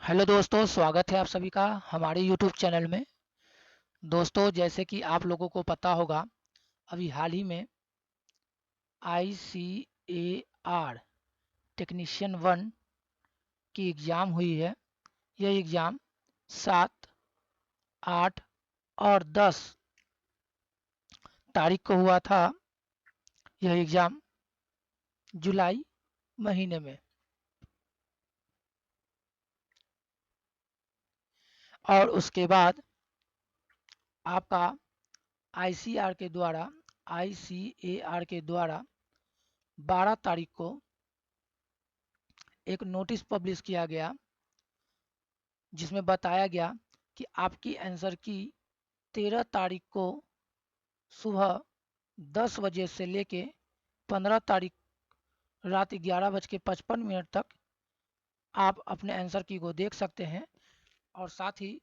Hello दोस्तों, स्वागत है आप सभी का हमारे यूट्यूब चैनल में। दोस्तों, जैसे कि आप लोगों को पता होगा, अभी हाल ही में ICAR टेक्नीशियन 1 की एग्ज़ाम हुई है। यह एग्ज़ाम 7, 8 और 10 तारीख को हुआ था। यह एग्ज़ाम जुलाई महीने में, और उसके बाद आपका ICAR के द्वारा 12 तारीख को एक नोटिस पब्लिश किया गया, जिसमें बताया गया कि आपकी आंसर की 13 तारीख को सुबह 10 बजे से लेके 15 तारीख रात 11:55 तक आप अपने आंसर की को देख सकते हैं और साथ ही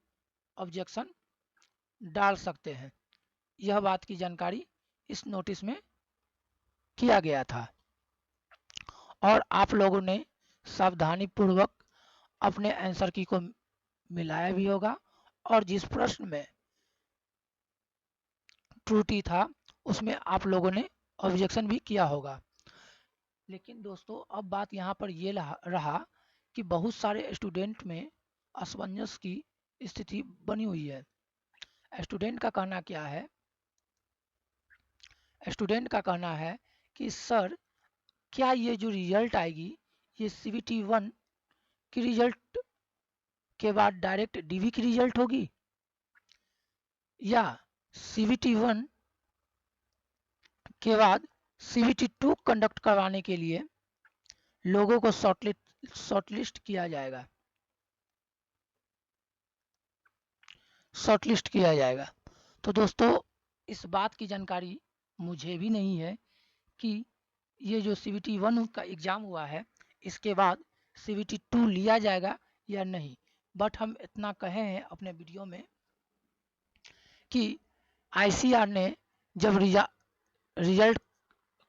ऑब्जेक्शन डाल सकते हैं। यह बात की जानकारी इस नोटिस में किया गया था और आप लोगों ने सावधानी पूर्वक अपने आंसर की को मिलाया भी होगा और जिस प्रश्न में त्रुटि था उसमें आप लोगों ने ऑब्जेक्शन भी किया होगा। लेकिन दोस्तों, अब बात यहाँ पर ये रहा कि बहुत सारे स्टूडेंट में असमंजस की स्थिति बनी हुई है। स्टूडेंट का कहना क्या है? स्टूडेंट का कहना है कि सर, क्या ये जो रिजल्ट आएगी, ये CBT 1 की रिजल्ट के बाद डायरेक्ट DV की रिजल्ट होगी, या CBT 1 के बाद CBT 2 कंडक्ट करवाने के लिए लोगों को शॉर्टलिस्ट किया जाएगा। शॉर्टलिस्ट किया जाएगा। तो दोस्तों, इस बात की जानकारी मुझे भी नहीं है कि ये जो CBT 1 का एग्ज़ाम हुआ है, इसके बाद CBT 2 लिया जाएगा या नहीं। बट हम इतना कहे हैं अपने वीडियो में कि ICAR ने जब रिजल्ट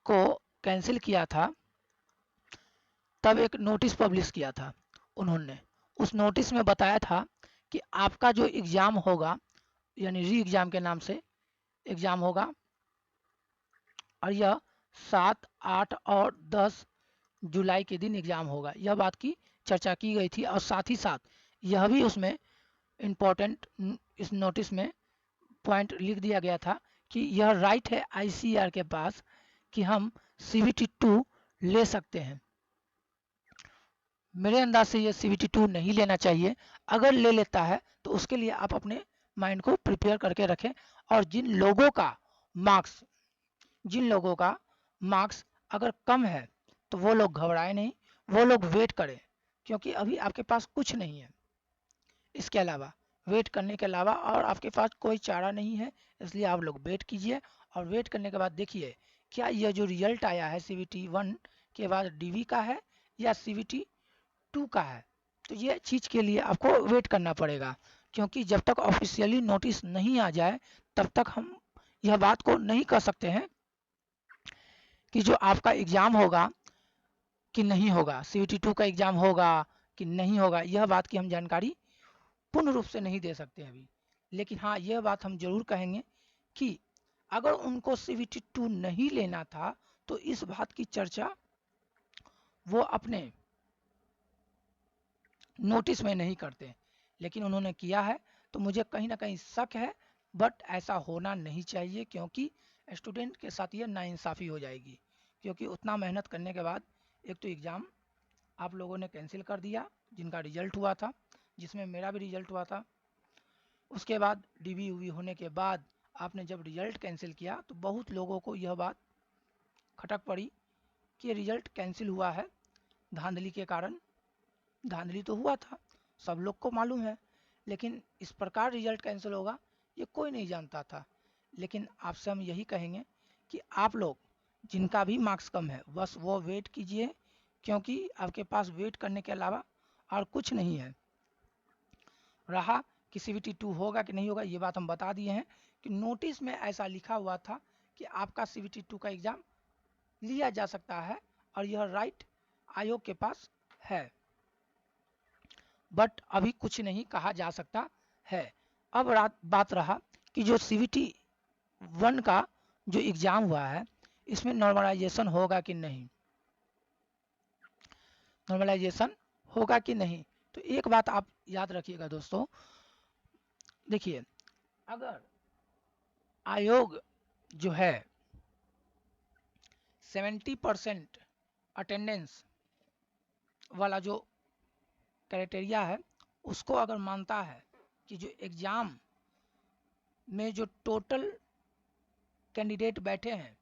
को कैंसिल किया था, तब एक नोटिस पब्लिश किया था उन्होंने। उस नोटिस में बताया था कि आपका जो एग्ज़ाम होगा, यानी री एग्ज़ाम के नाम से एग्ज़ाम होगा, और यह 7, 8 और 10 जुलाई के दिन एग्ज़ाम होगा। यह बात की चर्चा की गई थी और साथ ही साथ यह भी उसमें इम्पोर्टेंट, इस नोटिस में पॉइंट लिख दिया गया था कि यह राइट है ICAR के पास कि हम CBT 2 ले सकते हैं। मेरे अंदाज से ये CBT 2 नहीं लेना चाहिए। अगर ले लेता है तो उसके लिए आप अपने माइंड को प्रिपेयर करके रखें, और जिन लोगों का मार्क्स अगर कम है तो वो लोग घबराए नहीं, वो लोग वेट करें, क्योंकि अभी आपके पास कुछ नहीं है इसके अलावा, वेट करने के अलावा और आपके पास कोई चारा नहीं है। इसलिए आप लोग वेट कीजिए और वेट करने के बाद देखिए क्या यह जो रिजल्ट आया है CBT 1 के बाद DV का है या CBT 2 का है। तो ये चीज़ के लिए आपको वेट करना पड़ेगा, क्योंकि जब तक ऑफिशियली नोटिस नहीं आ जाए तब तक हम यह बात को नहीं कर सकते हैं कि जो आपका एग्ज़ाम होगा कि नहीं होगा, CBT 2 का एग्ज़ाम होगा कि नहीं होगा, यह बात की हम जानकारी पूर्ण रूप से नहीं दे सकते अभी। लेकिन हाँ, यह बात हम ज़रूर कहेंगे कि अगर उनको CBT 2 नहीं लेना था तो इस बात की चर्चा वो अपने नोटिस में नहीं करते, लेकिन उन्होंने किया है। तो मुझे कहीं ना कहीं शक है, बट ऐसा होना नहीं चाहिए, क्योंकि स्टूडेंट के साथ ये नाइंसाफ़ी हो जाएगी। क्योंकि उतना मेहनत करने के बाद एक तो एग्ज़ाम आप लोगों ने कैंसिल कर दिया, जिनका रिजल्ट हुआ था, जिसमें मेरा भी रिजल्ट हुआ था। उसके बाद DV उवी होने के बाद आपने जब रिजल्ट कैंसिल किया तो बहुत लोगों को यह बात खटक पड़ी कि रिजल्ट कैंसिल हुआ है धांधली के कारण। धांधली तो हुआ था, सब लोग को मालूम है, लेकिन इस प्रकार रिजल्ट कैंसिल होगा ये कोई नहीं जानता था। लेकिन आपसे हम यही कहेंगे कि आप लोग जिनका भी मार्क्स कम है, बस वो वेट कीजिए, क्योंकि आपके पास वेट करने के अलावा और कुछ नहीं है। रहा कि CBT 2 होगा कि नहीं होगा, ये बात हम बता दिए हैं कि नोटिस में ऐसा लिखा हुआ था कि आपका CBT 2 का एग्ज़ाम लिया जा सकता है, और यह राइट आयोग के पास है। बट अभी कुछ नहीं कहा जा सकता है। अब बात रहा कि जो CVT 1 का जो एग्ज़ाम हुआ है, इसमें नॉर्मलाइजेशन होगा कि नहीं, नॉर्मलाइजेशन होगा कि नहीं। तो एक बात आप याद रखिएगा दोस्तों, देखिए अगर आयोग जो है 70% अटेंडेंस वाला जो क्राइटेरिया है उसको अगर मानता है कि जो एग्ज़ाम में जो टोटल कैंडिडेट बैठे हैं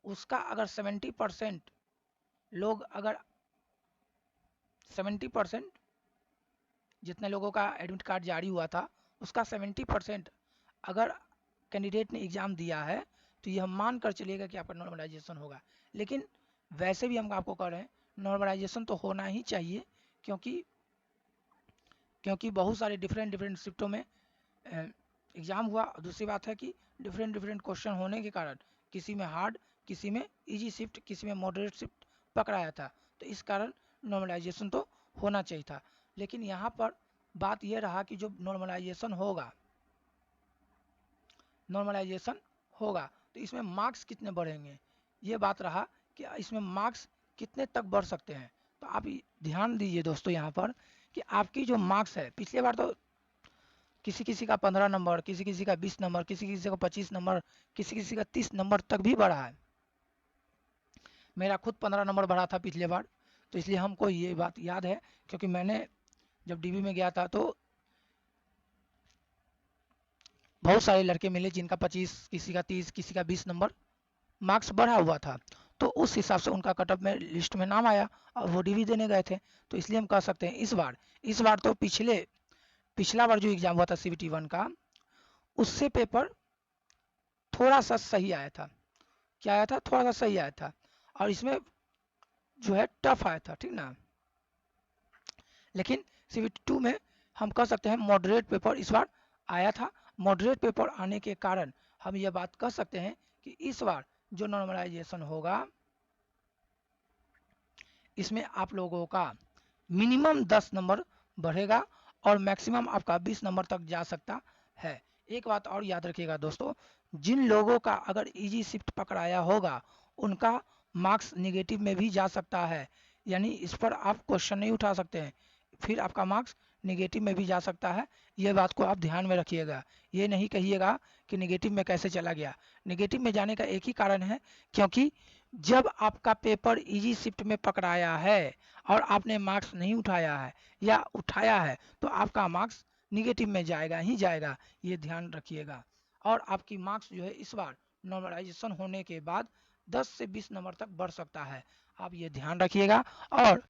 उसका अगर 70% लोग, अगर 70% जितने लोगों का एडमिट कार्ड जारी हुआ था उसका 70% अगर कैंडिडेट ने एग्ज़ाम दिया है, तो ये हम मान कर चलिएगा कि आपका नॉर्मलाइजेशन होगा। लेकिन वैसे भी हम आपको कह रहे हैं नॉर्मलाइजेशन तो होना ही चाहिए, क्योंकि बहुत सारे डिफरेंट शिफ्टों में एग्ज़ाम हुआ। दूसरी बात है कि डिफरेंट क्वेश्चन होने के कारण किसी में हार्ड, किसी में इजी शिफ्ट, किसी में मॉडरेट शिफ्ट पकड़ाया था, तो इस कारण नॉर्मलाइजेशन तो होना चाहिए था। लेकिन यहाँ पर बात यह रहा कि जो नॉर्मलाइजेशन होगा तो इसमें मार्क्स कितने बढ़ेंगे, ये बात रहा कि इसमें मार्क्स कितने तक बढ़ सकते हैं। तो आप ध्यान दीजिए दोस्तों यहाँ पर कि आपकी जो मार्क्स है, पिछले बार तो किसी किसी का 15 नंबर, किसी किसी का 20 नंबर, किसी किसी का 25 नंबर, किसी किसी का 30 नंबर तक भी बढ़ा है। मेरा खुद 15 नंबर बढ़ा था पिछले बार, तो इसलिए हमको ये बात याद है, क्योंकि मैंने जब DB में गया था तो बहुत सारे लड़के मिले जिनका 25, किसी का 30, किसी का 20 नंबर मार्क्स बढ़ा हुआ था। तो उस हिसाब से उनका कटअप में लिस्ट में नाम आया और वो DB देने गए थे। तो इसलिए हम कह सकते हैं इस बार तो पिछला बार जो एग्ज़ाम हुआ था CVT 1 का, उससे पेपर थोड़ा सा सही आया था। क्या आया था? थोड़ा सा सही आया था, और इसमें जो है टफ आया था, ठीक ना। लेकिन CVT 2 में हम कह सकते हैं मॉडरेट पेपर इस बार आया था। मॉडरेट पेपर आने के कारण हम ये बात कह सकते हैं कि इस बार जो नॉर्मलाइजेशन होगा, इसमें आप लोगों का मिनिमम 10 नंबर बढ़ेगा और मैक्सिमम आपका 20 नंबर तक जा सकता है। एक बात और याद रखिएगा दोस्तों, जिन लोगों का अगर इजी शिफ्ट पकड़ाया होगा उनका मार्क्स निगेटिव में भी जा सकता है, यानी इस पर आप क्वेश्चन नहीं उठा सकते हैं, फिर आपका मार्क्स निगेटिव में भी जा सकता है। ये बात को आप ध्यान में रखिएगा। ये नहीं कहिएगा कि निगेटिव में कैसे चला गया। निगेटिव में जाने का एक ही कारण है, क्योंकि जब आपका पेपर इजी शिफ्ट में पकड़ाया है और आपने मार्क्स नहीं उठाया है या उठाया है, तो आपका मार्क्स निगेटिव में जाएगा ही जाएगा, ये ध्यान रखिएगा। और आपकी मार्क्स जो है इस बार नॉर्मलाइजेशन होने के बाद 10 से 20 नंबर तक बढ़ सकता है, आप ये ध्यान रखिएगा। और